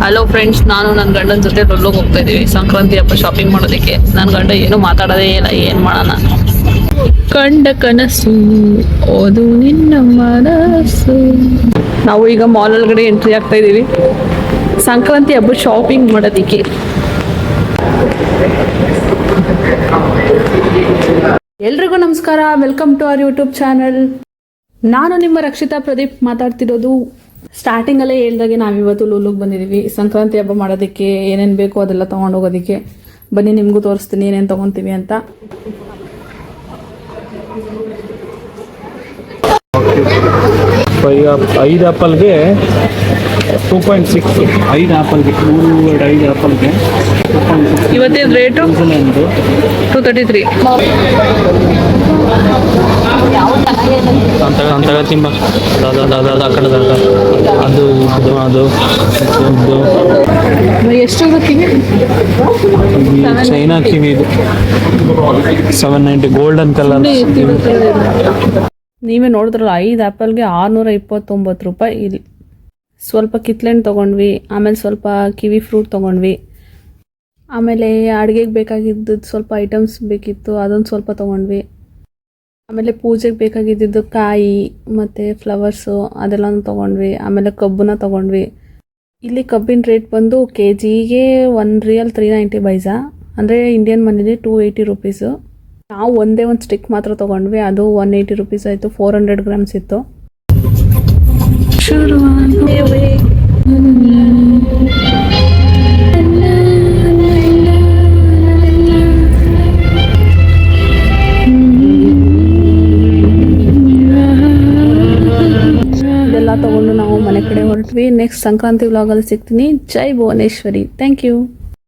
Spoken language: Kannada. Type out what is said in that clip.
ಹಲೋ ಫ್ರೆಂಡ್ಸ್, ನಾನು ನನ್ನ ಗಂಡನ ಜೊತೆ ಲೊಲ್ಲೋಗಿ ಹೋಗ್ತಾ ಇದೀವಿ ಸಂಕ್ರಾಂತಿ ಹಬ್ಬ ಶಾಪಿಂಗ್ ಮಾಡೋದಕ್ಕೆ. ನನ್ನ ಗಂಡ ಏನು ಮಾತಾಡೋದೇ ಇಲ್ಲ, ಏನ್ ಮಾಡೋಣ. ಕಂಡ ಕನಸು ಓದು ನಿನ್ನ ಮನಸ್ಸು. ನಾವು ಈಗ ಮಾಲ್ ಒಳಗಡೆ ಎಂಟ್ರಿ ಆಗ್ತಾ ಇದೀವಿ ಸಂಕ್ರಾಂತಿ ಹಬ್ಬ ಶಾಪಿಂಗ್ ಮಾಡೋದಕ್ಕೆ. ಎಲ್ರಿಗೂ ನಮಸ್ಕಾರ, welcome to our YouTube channel. ನಾನು ನಿಮ್ಮ ರಕ್ಷಿತಾ ಪ್ರದೀಪ್ ಮಾತಾಡ್ತಿರೋದು. ಸ್ಟಾರ್ಟಿಂಗಲ್ಲೇ ಹೇಳ್ದಾಗೆ ನಾವಿವತ್ತು ಲೂಲುಗೆ ಬಂದಿದ್ದೀವಿ ಸಂಕ್ರಾಂತಿ ಹಬ್ಬ ಮಾಡೋದಕ್ಕೆ. ಏನೇನು ಬೇಕೋ ಅದೆಲ್ಲ ತೊಗೊಂಡು ಹೋಗೋದಕ್ಕೆ. ಬನ್ನಿ ನಿಮಗೂ ತೋರಿಸ್ತೀನಿ ಏನೇನು ತೊಗೊತೀವಿ ಅಂತ. ಐದು ಆ್ಯಪಲ್ಗೆ 2.6. 5 ಆ್ಯಪಲ್ಗೆ 5 ಆ್ಯಪಲ್ಗೆ ಇವತ್ತಿನ ರೇಟು 233. ಅಂತಗ ತಿಂಬ ದಾದ ಆ ಕಡೆ ದಾದ ಅದು ಅದು ಎಷ್ಟು ಕಿವಿ? ಚೈನಾ ಕಿವಿ ಇದು 790 ಗೋಲ್ಡನ್ ಕಲರ್. ನೀವೇ ನೋಡಿದ್ರಲ್ಲ, 5 ಆ್ಯಪಲ್ಗೆ 629 ರೂಪಾಯಿ. ಇಲ್ಲಿ ಸ್ವಲ್ಪ ಕಿತ್ಲೆಹಣ್ಣು ತೊಗೊಂಡ್ವಿ, ಆಮೇಲೆ ಸ್ವಲ್ಪ ಕಿವಿ ಫ್ರೂಟ್ ತೊಗೊಂಡ್ವಿ, ಆಮೇಲೆ ಅಡುಗೆಗೆ ಬೇಕಾಗಿದ್ದು ಸ್ವಲ್ಪ ಐಟಮ್ಸ್ ಬೇಕಿತ್ತು, ಅದೊಂದು ಸ್ವಲ್ಪ ತೊಗೊಂಡ್ವಿ. ಆಮೇಲೆ ಪೂಜೆಗೆ ಬೇಕಾಗಿದ್ದು ಕಾಯಿ ಮತ್ತು ಫ್ಲವರ್ಸು ಅದೆಲ್ಲನೂ ತೊಗೊಂಡ್ವಿ. ಆಮೇಲೆ ಕಬ್ಬನ್ನ ತೊಗೊಂಡ್ವಿ. ಇಲ್ಲಿ ಕಬ್ಬಿನ ರೇಟ್ ಬಂದು KGಗೆ 1 ರಿಯಲ್ 390 ಪೈಸಾ, ಅಂದರೆ ಇಂಡಿಯನ್ ಮನಿಲಿ 280 ರುಪೀಸು. ನಾವು ಒಂದೇ ಒಂದು ಸ್ಟಿಕ್ ಮಾತ್ರ ತೊಗೊಂಡ್ವಿ, ಅದು 180 ರುಪೀಸ್ ಆಯಿತು. 400 ಗ್ರಾಮ್ಸ್ ಇತ್ತು. ಇದೆಲ್ಲ ತೊಗೊಂಡು ನಾವು ಮನೆ ಕಡೆ ಹೊರಟ್ವಿ. ನೆಕ್ಸ್ಟ್ ಸಂಕ್ರಾಂತಿ ವ್ಲಾಗಲ್ಲಿ ಸಿಗ್ತೀನಿ. ಜೈ ಭುವನೇಶ್ವರಿ. Thank you.